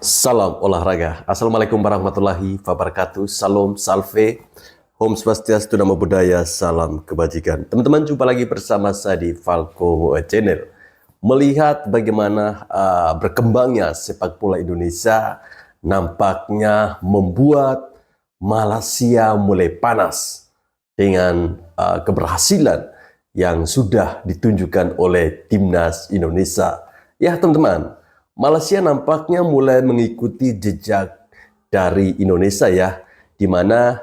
Salam olahraga. Assalamualaikum warahmatullahi wabarakatuh. Salam, salve, Om Swastiastu, Namo Buddhaya, salam kebajikan. Teman-teman, jumpa lagi bersama saya di Falco Channel. Melihat bagaimana berkembangnya sepak bola Indonesia, nampaknya membuat Malaysia mulai panas dengan keberhasilan yang sudah ditunjukkan oleh timnas Indonesia. Ya teman-teman, Malaysia nampaknya mulai mengikuti jejak dari Indonesia ya, di mana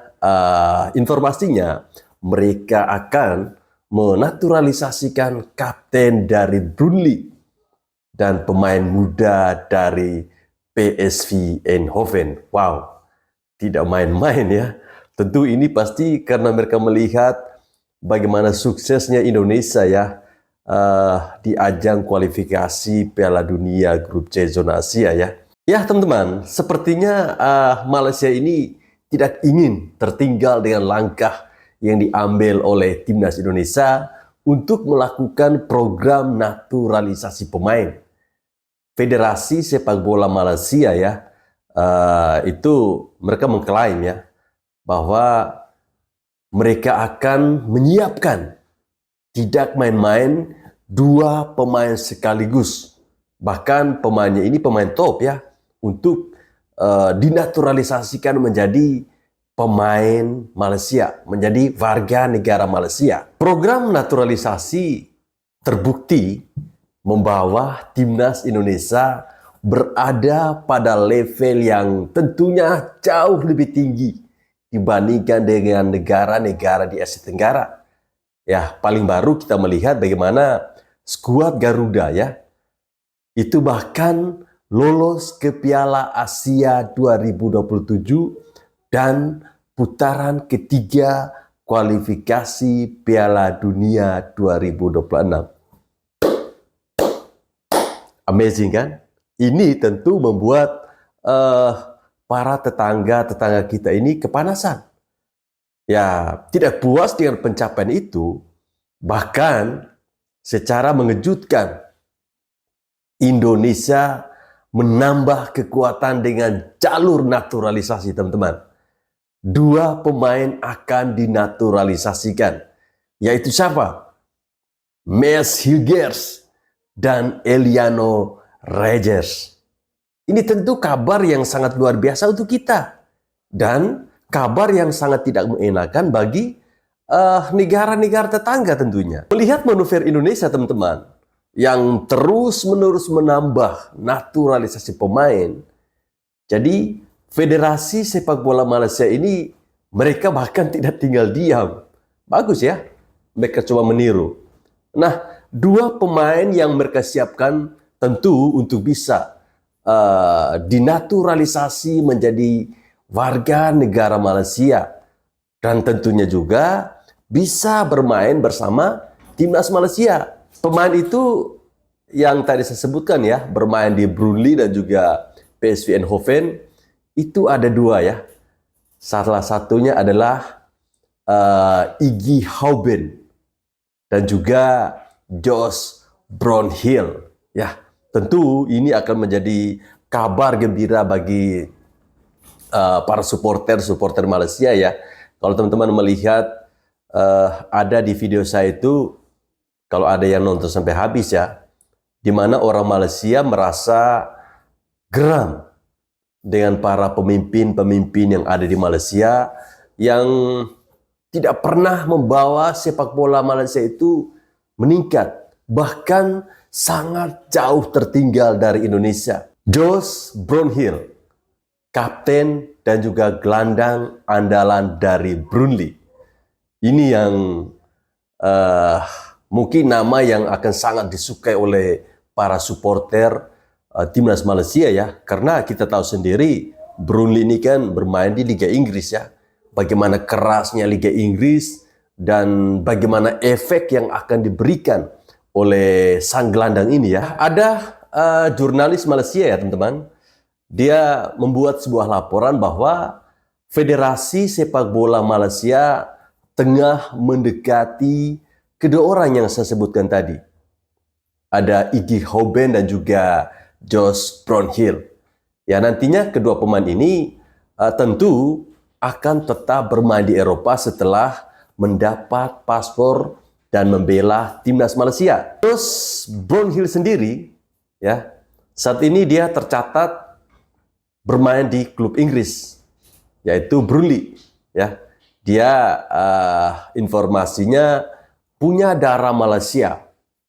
informasinya mereka akan menaturalisasikan kapten dari Burnley dan pemain muda dari PSV Eindhoven. Wow, tidak main-main ya. Tentu ini pasti karena mereka melihat bagaimana suksesnya Indonesia ya di ajang kualifikasi Piala Dunia Grup C Zona Asia ya. Ya teman-teman, sepertinya Malaysia ini tidak ingin tertinggal dengan langkah yang diambil oleh timnas Indonesia untuk melakukan program naturalisasi pemain. Federasi Sepak Bola Malaysia ya, itu mereka mengklaim ya bahwa mereka akan menyiapkan tidak main-main dua pemain sekaligus. Bahkan pemainnya ini pemain top ya, untuk dinaturalisasikan menjadi pemain Malaysia, menjadi warga negara Malaysia. Program naturalisasi terbukti membawa timnas Indonesia berada pada level yang tentunya jauh lebih tinggi dibandingkan dengan negara-negara di Asia Tenggara. Ya, paling baru kita melihat bagaimana skuad Garuda ya, itu bahkan lolos ke Piala Asia 2027 dan putaran ketiga kualifikasi Piala Dunia 2026. Amazing kan? Ini tentu membuat para tetangga-tetangga kita ini kepanasan. Ya, tidak puas dengan pencapaian itu, bahkan secara mengejutkan, Indonesia menambah kekuatan dengan jalur naturalisasi, teman-teman. Dua pemain akan dinaturalisasikan, yaitu siapa? Mes Hilgers dan Eliano Reyes. Ini tentu kabar yang sangat luar biasa untuk kita, dan kabar yang sangat tidak mengenakan bagi negara-negara tetangga tentunya. Melihat manuver Indonesia teman-teman, yang terus-menerus menambah naturalisasi pemain, jadi Federasi Sepak Bola Malaysia ini, mereka bahkan tidak tinggal diam. Bagus ya, mereka coba meniru. Nah, dua pemain yang mereka siapkan tentu untuk bisa dinaturalisasi menjadi warga negara Malaysia, dan tentunya juga bisa bermain bersama timnas Malaysia. Pemain itu yang tadi saya sebutkan ya, bermain di Burnley dan juga PSV Eindhoven, itu ada dua ya. Salah satunya adalah Iggy Hauben dan juga Josh Brownhill ya. Tentu ini akan menjadi kabar gembira bagi para supporter Malaysia ya. Kalau teman-teman melihat ada di video saya itu, kalau ada yang nonton sampai habis ya, di mana orang Malaysia merasa geram dengan para pemimpin-pemimpin yang ada di Malaysia yang tidak pernah membawa sepak bola Malaysia itu meningkat, bahkan sangat jauh tertinggal dari Indonesia. Josh Brownhill, kapten dan juga gelandang andalan dari Burnley. Ini yang mungkin nama yang akan sangat disukai oleh para supporter timnas Malaysia ya, karena kita tahu sendiri Burnley ini kan bermain di Liga Inggris ya. Bagaimana kerasnya Liga Inggris dan bagaimana efek yang akan diberikan oleh sang gelandang ini ya. Ada jurnalis Malaysia ya teman-teman, dia membuat sebuah laporan bahwa Federasi Sepak Bola Malaysia tengah mendekati kedua orang yang saya sebutkan tadi. Ada Iggy Hauben dan juga Josh Brownhill. Ya, nantinya kedua pemain ini tentu akan tetap bermain di Eropa setelah mendapat paspor dan membela timnas Malaysia. Terus Brownhill sendiri, ya, saat ini dia tercatat bermain di klub Inggris, yaitu Burnley. Ya, dia informasinya punya darah Malaysia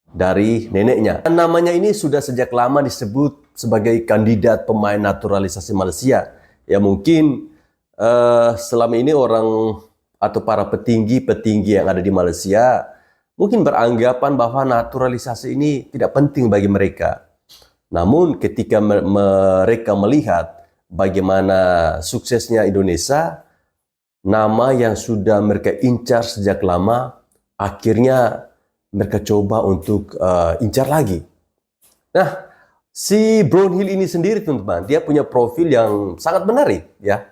dari neneknya. Dan namanya ini sudah sejak lama disebut sebagai kandidat pemain naturalisasi Malaysia. Ya mungkin selama ini orang atau para petinggi-petinggi yang ada di Malaysia mungkin beranggapan bahwa naturalisasi ini tidak penting bagi mereka. Namun ketika mereka melihat bagaimana suksesnya Indonesia, nama yang sudah mereka incar sejak lama, akhirnya mereka coba untuk incar lagi. Nah, si Brownhill ini sendiri teman-teman, dia punya profil yang sangat menarik ya.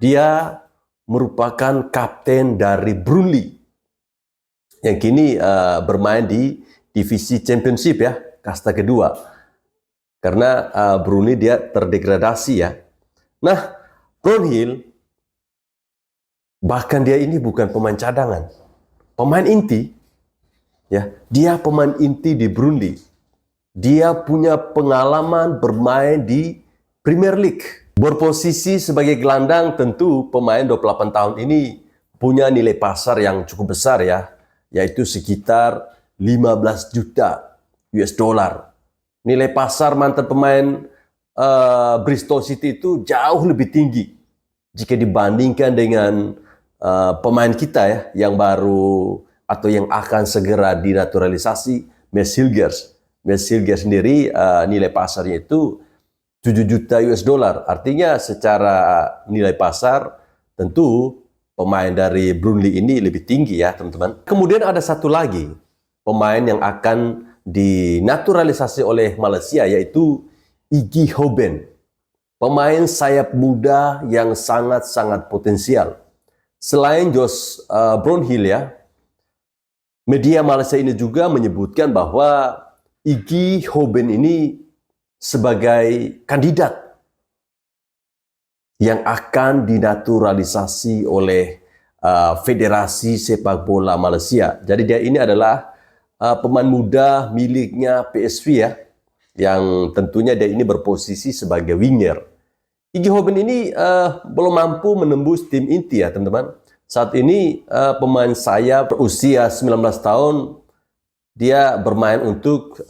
Dia merupakan kapten dari Burnley yang kini bermain di divisi Championship ya, kasta kedua. Karena Burnley dia terdegradasi ya. Nah, Brownhill bahkan dia ini bukan pemain cadangan, pemain inti. Ya, dia pemain inti di Burnley. Dia punya pengalaman bermain di Premier League. Berposisi sebagai gelandang, tentu pemain 28 tahun ini punya nilai pasar yang cukup besar ya, yaitu sekitar 15 juta US dollar. Nilai pasar mantan pemain Bristol City itu jauh lebih tinggi jika dibandingkan dengan pemain kita ya, yang baru atau yang akan segera dinaturalisasi, Mads Hilgers. Mads Hilgers sendiri nilai pasarnya itu 7 juta US dollar. Artinya secara nilai pasar tentu pemain dari Burnley ini lebih tinggi ya teman-teman. Kemudian ada satu lagi pemain yang akan dinaturalisasi oleh Malaysia, yaitu Iggy Hoben. Pemain sayap muda yang sangat-sangat potensial. Selain Josh Brownhill ya, media Malaysia ini juga menyebutkan bahwa Iggy Hoben ini sebagai kandidat yang akan dinaturalisasi oleh Federasi Sepak Bola Malaysia. Jadi dia ini adalah pemain muda miliknya PSV ya, yang tentunya dia ini berposisi sebagai winger. Iggy Hoben ini belum mampu menembus tim inti ya teman-teman. Saat ini pemain sayap berusia 19 tahun, dia bermain untuk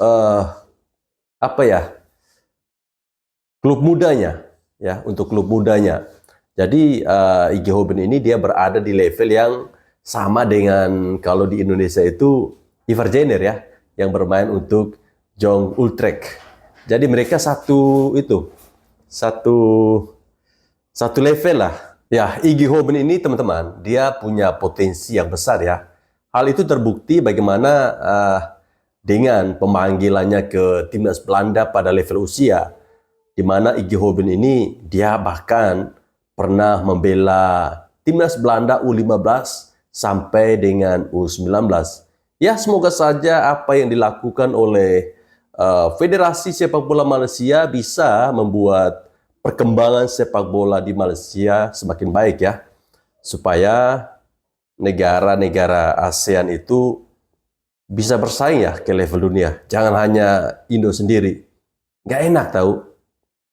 klub mudanya ya, untuk klub mudanya. Jadi Iggy Hoben ini dia berada di level yang sama dengan kalau di Indonesia itu Ivar Jenner ya, yang bermain untuk Jong Utrecht. Jadi mereka satu level lah. Ya, Iggy Hoben ini teman-teman, dia punya potensi yang besar ya. Hal itu terbukti bagaimana dengan pemanggilannya ke timnas Belanda pada level usia, di mana Iggy Hoben ini dia bahkan pernah membela timnas Belanda U15 sampai dengan U19. Ya, semoga saja apa yang dilakukan oleh Federasi Sepak Bola Malaysia bisa membuat perkembangan sepak bola di Malaysia semakin baik ya, supaya negara-negara ASEAN itu bisa bersaing ya ke level dunia. Jangan hanya Indo sendiri. Nggak enak tahu.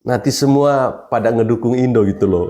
Nanti semua pada ngedukung Indo gitu loh.